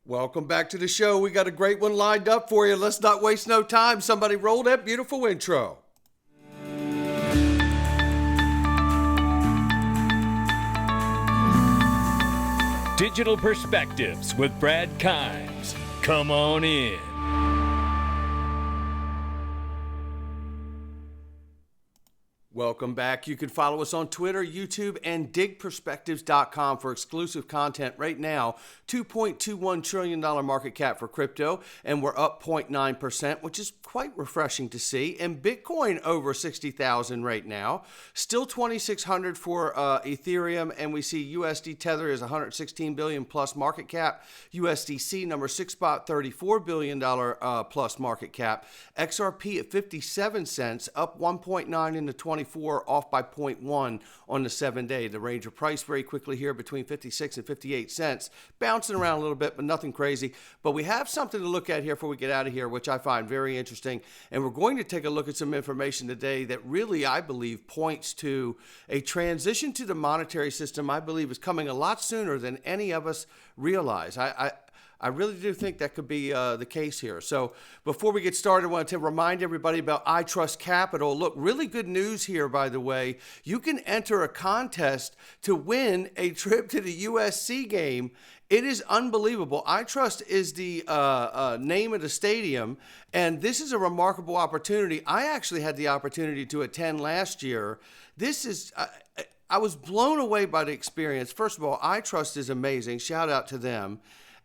Welcome back to the show. We got a great one lined up for you. Let's not waste no time. Somebody roll that beautiful intro. Digital Perspectives with Brad Kimes. Come on in. Welcome back. You can follow us on Twitter, YouTube, and digperspectives.com for exclusive content right now. $2.21 trillion market cap for crypto, and we're up 0.9%, which is quite refreshing to see. And Bitcoin over 60,000 right now. Still 2,600 for Ethereum, and we see USD Tether is 116 billion plus market cap. USDC number 6 spot, $34 billion plus market cap. XRP at 57 cents, up 1.9 in the 24, off by 0.1 on the 7-day. The range of price very quickly here between 56 and 58 cents. Bouncing around a little bit, but nothing crazy. But we have something to look at here before we get out of here, which I find very interesting. And we're going to take a look at some information today that really, I believe, points to a transition to the monetary system I believe is coming a lot sooner than any of us realize. I really do think that could be the case here. So before we get started, I want to remind everybody about I Trust Capital. Look, really good news here, by the way. You can enter a contest to win a trip to the USC game. It is unbelievable. I Trust is the name of the stadium, and this is a remarkable opportunity. I actually had the opportunity to attend last year. This is... I was blown away by the experience. First of all, I Trust is amazing. Shout out to them.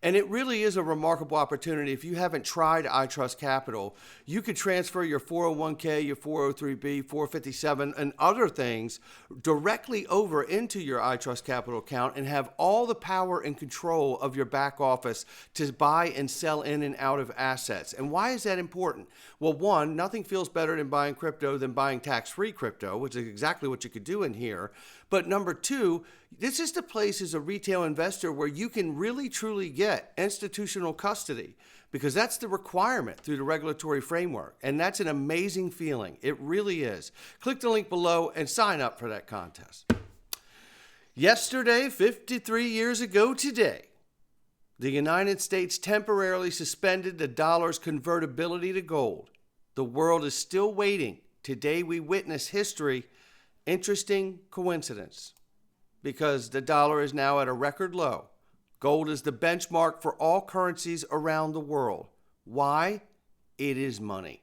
And it really is a remarkable opportunity. If you haven't tried I Trust Capital, you could transfer your 401k, your 403b, 457, and other things directly over into your I Trust Capital account and have all the power and control of your back office to buy and sell in and out of assets. And why is that important? Well, one, nothing feels better than buying crypto than buying tax-free crypto, which is exactly what you could do in here. But number two, this is the place as a retail investor where you can really truly get institutional custody, because that's the requirement through the regulatory framework. And that's an amazing feeling. It really is. Click the link below and sign up for that contest. Yesterday, 53 years ago today, the United States temporarily suspended the dollar's convertibility to gold. The world is still waiting. Today we witness history. Interesting coincidence, because the dollar is now at a record low. Gold is the benchmark for all currencies around the world. Why? It is money.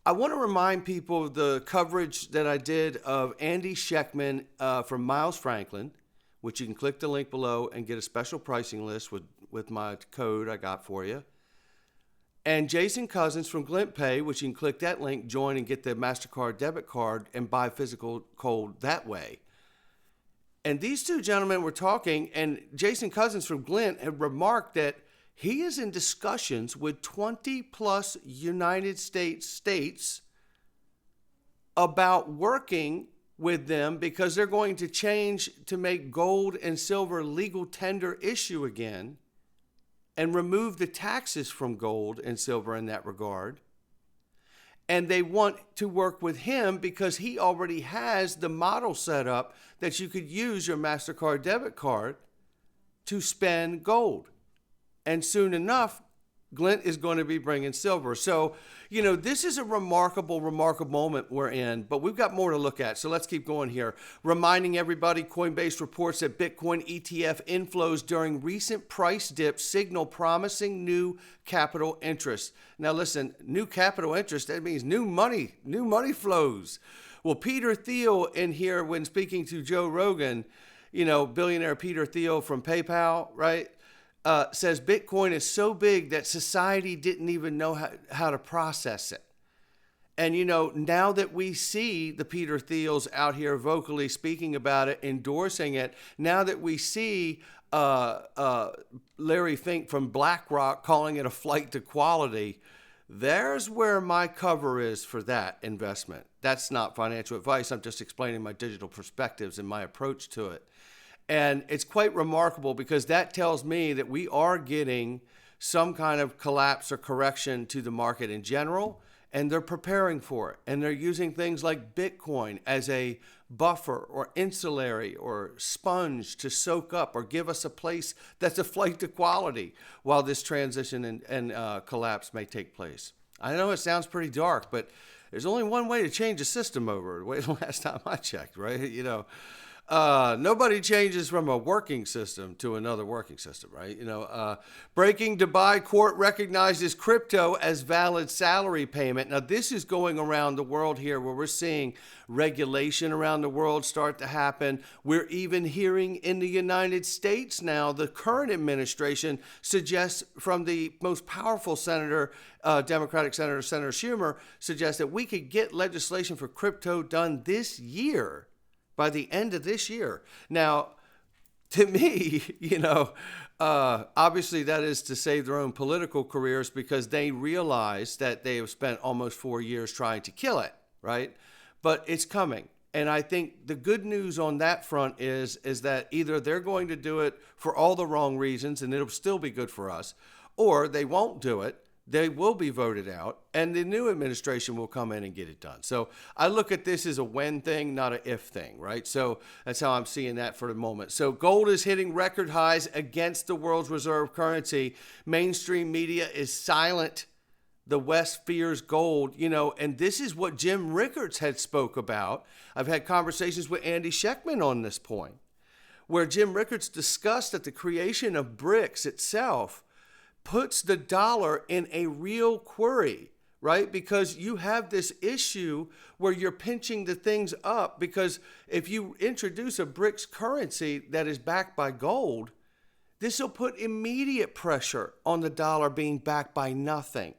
I want to remind people of the coverage that I did of Andy Schectman from Miles Franklin, which you can click the link below and get a special pricing list with my code I got for you. And Jason Cousins from GlintPay, which you can click that link, join and get the MasterCard debit card and buy physical gold that way. And these two gentlemen were talking, and Jason Cousins from Glint had remarked that he is in discussions with 20 plus United States about working with them because they're going to change to make gold and silver legal tender issue again, and remove the taxes from gold and silver in that regard. And they want to work with him because he already has the model set up that you could use your MasterCard debit card to spend gold. And soon enough, Glint is going to be bringing silver. So, this is a remarkable moment we're in, but we've got more to look at. So let's keep going here. Reminding everybody, Coinbase reports that Bitcoin ETF inflows during recent price dips signal promising new capital interest. Now listen, new capital interest, that means new money flows. Well, Peter Thiel in here, when speaking to Joe Rogan, billionaire Peter Thiel from PayPal, right? Says Bitcoin is so big that society didn't even know how to process it. And, now that we see the Peter Thiels out here vocally speaking about it, endorsing it, now that we see Larry Fink from BlackRock calling it a flight to quality, there's where my cover is for that investment. That's not financial advice. I'm just explaining my digital perspectives and my approach to it. And it's quite remarkable because that tells me that we are getting some kind of collapse or correction to the market in general, and they're preparing for it. And they're using things like Bitcoin as a buffer or insulary or sponge to soak up or give us a place that's a flight to quality while this transition and collapse may take place. I know it sounds pretty dark, but there's only one way to change a system over. The last time I checked, right? Nobody changes from a working system to another working system, right? Breaking Dubai court recognizes crypto as valid salary payment. Now, this is going around the world here where we're seeing regulation around the world start to happen. We're even hearing in the United States now, the current administration suggests from the most powerful senator, Democratic Senator Schumer, suggests that we could get legislation for crypto done this year. By the end of this year. Now, to me, obviously that is to save their own political careers because they realize that they have spent almost 4 years trying to kill it, right? But it's coming. And I think the good news on that front is that either they're going to do it for all the wrong reasons and it'll still be good for us, or they won't do it. They will be voted out, and the new administration will come in and get it done. So I look at this as a when thing, not an if thing, right? So that's how I'm seeing that for the moment. So gold is hitting record highs against the world's reserve currency. Mainstream media is silent. The West fears gold, and this is what Jim Rickards had spoke about. I've had conversations with Andy Schectman on this point, where Jim Rickards discussed that the creation of BRICS itself puts the dollar in a real query, right? Because you have this issue where you're pinching the things up, because if you introduce a BRICS currency that is backed by gold, this will put immediate pressure on the dollar being backed by nothing.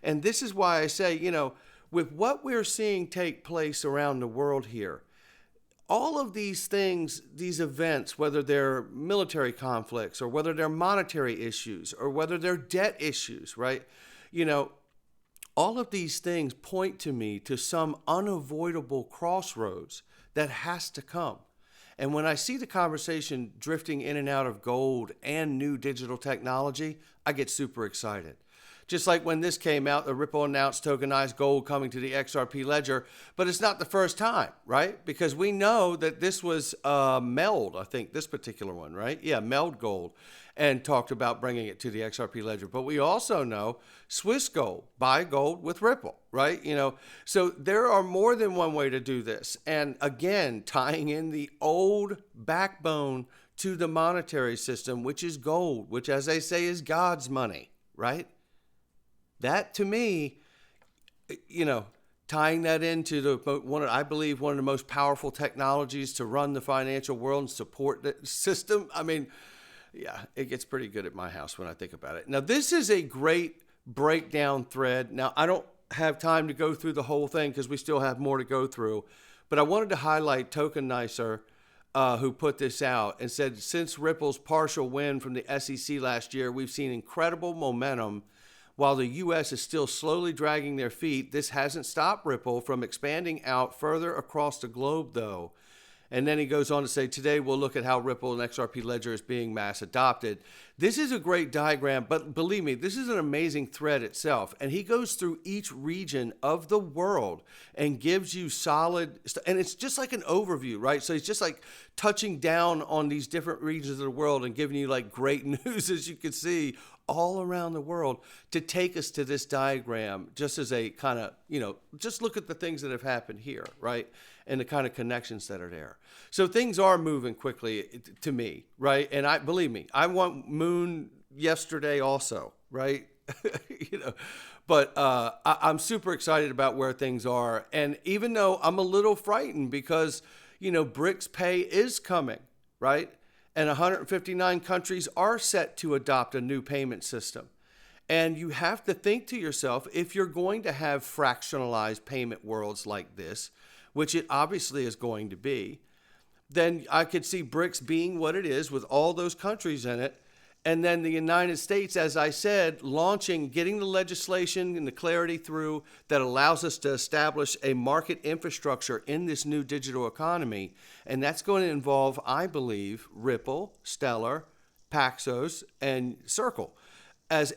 And this is why I say, with what we're seeing take place around the world here, all of these things, these events, whether they're military conflicts or whether they're monetary issues or whether they're debt issues, right? All of these things point to me to some unavoidable crossroads that has to come. And when I see the conversation drifting in and out of gold and new digital technology, I get super excited. Just like when this came out, the Ripple announced tokenized gold coming to the XRP Ledger, but it's not the first time, right? Because we know that this was Meld, I think, this particular one, right? Yeah, Meld Gold, and talked about bringing it to the XRP Ledger. But we also know Swiss Gold, buy gold with Ripple, right? So there are more than one way to do this. And again, tying in the old backbone to the monetary system, which is gold, which, as they say, is God's money, right? That, to me, tying that into I believe one of the most powerful technologies to run the financial world and support the system. I mean, yeah, it gets pretty good at my house when I think about it. Now, this is a great breakdown thread. Now, I don't have time to go through the whole thing because we still have more to go through, but I wanted to highlight Tokenizer, who put this out and said, since Ripple's partial win from the SEC last year, we've seen incredible momentum. While the U.S. is still slowly dragging their feet, this hasn't stopped Ripple from expanding out further across the globe, though. And then he goes on to say, today we'll look at how Ripple and XRP Ledger is being mass adopted. This is a great diagram, but believe me, this is an amazing thread itself. And he goes through each region of the world and gives you solid, and it's just like an overview, right? So he's just like touching down on these different regions of the world and giving you like great news, as you can see, all around the world to take us to this diagram, just as a kind of, just look at the things that have happened here, right? And the kind of connections that are there. So things are moving quickly to me, right? And believe me, I want Moon yesterday also, right? But I'm super excited about where things are. And even though I'm a little frightened because, BRICS Pay is coming, right? And 159 countries are set to adopt a new payment system. And you have to think to yourself, if you're going to have fractionalized payment worlds like this, which it obviously is going to be, then I could see BRICS being what it is with all those countries in it. And then the United States, as I said, getting the legislation and the clarity through that allows us to establish a market infrastructure in this new digital economy. And that's going to involve, I believe, Ripple, Stellar, Paxos, and Circle as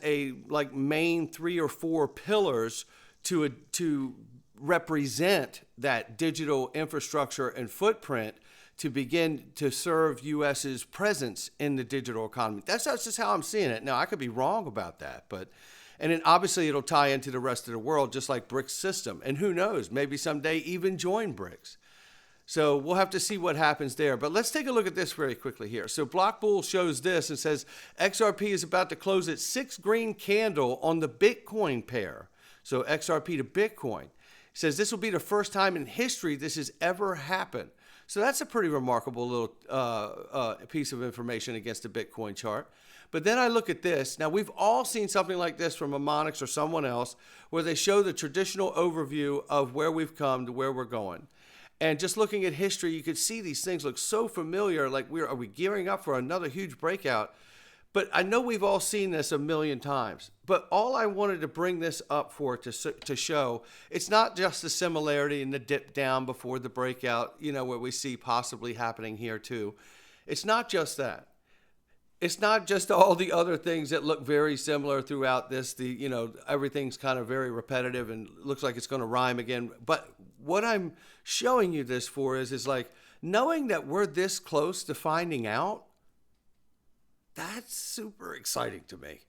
main 3 or 4 pillars to represent that digital infrastructure and footprint to begin to serve US's presence in the digital economy. That's just how I'm seeing it. Now, I could be wrong about that, and then obviously it'll tie into the rest of the world, just like BRICS system. And who knows, maybe someday even join BRICS. So we'll have to see what happens there. But let's take a look at this very quickly here. So Blockbull shows this and says XRP is about to close its 6th green candle on the Bitcoin pair. So XRP to Bitcoin. It says this will be the first time in history this has ever happened. So that's a pretty remarkable little piece of information against the Bitcoin chart. But then I look at this. Now, we've all seen something like this from a Monix or someone else, where they show the traditional overview of where we've come to where we're going. And just looking at history, you could see these things look so familiar, like are we gearing up for another huge breakout? But I know we've all seen this a million times. But all I wanted to bring this up for to show, it's not just the similarity in the dip down before the breakout, what we see possibly happening here too. It's not just that. It's not just all the other things that look very similar throughout this. Everything's kind of very repetitive and looks like it's going to rhyme again. But what I'm showing you this for is like knowing that we're this close to finding out. That's super exciting to me.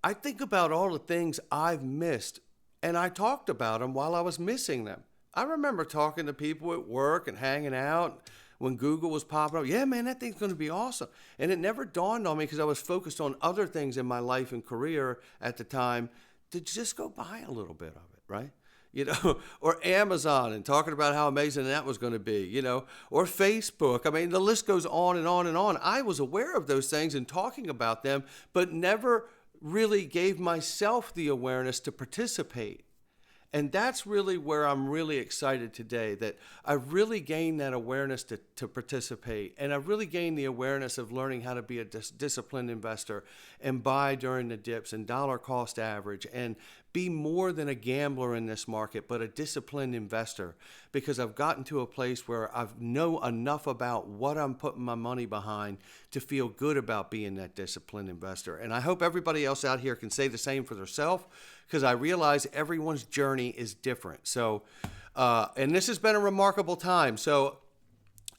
I think about all the things I've missed, and I talked about them while I was missing them. I remember talking to people at work and hanging out when Google was popping up. Yeah, man, that thing's going to be awesome. And it never dawned on me because I was focused on other things in my life and career at the time to just go buy a little bit of it, right? Or Amazon and talking about how amazing that was going to be, or Facebook. I mean, the list goes on and on and on. I was aware of those things and talking about them, but never really gave myself the awareness to participate. And that's really where I'm really excited today, that I really gained that awareness to participate. And I really gained the awareness of learning how to be a disciplined investor and buy during the dips and dollar cost average and be more than a gambler in this market, but a disciplined investor, because I've gotten to a place where I know enough about what I'm putting my money behind to feel good about being that disciplined investor. And I hope everybody else out here can say the same for themselves, because I realize everyone's journey is different. So, and this has been a remarkable time. So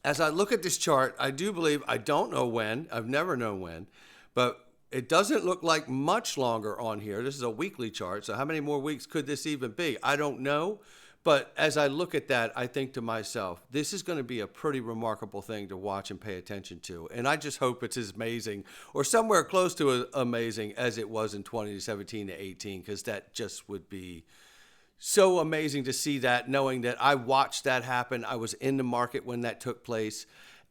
as I look at this chart, I do believe, I don't know when, I've never known when, but it doesn't look like much longer on here. This is a weekly chart, so how many more weeks could this even be? I don't know. But as I look at that, I think to myself, this is going to be a pretty remarkable thing to watch and pay attention to. And I just hope it's as amazing or somewhere close to as amazing as it was in 2017 to 18, because that just would be so amazing to see that, knowing that I watched that happen. I was in the market when that took place.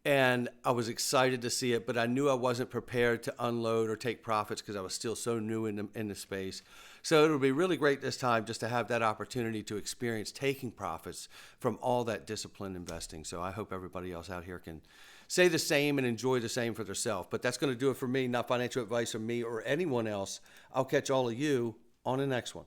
And I was excited to see it, but I knew I wasn't prepared to unload or take profits because I was still so new in the space. So it'll be really great this time just to have that opportunity to experience taking profits from all that disciplined investing. So I hope everybody else out here can say the same and enjoy the same for themselves. But that's going to do it for me, not financial advice from me or anyone else. I'll catch all of you on the next one.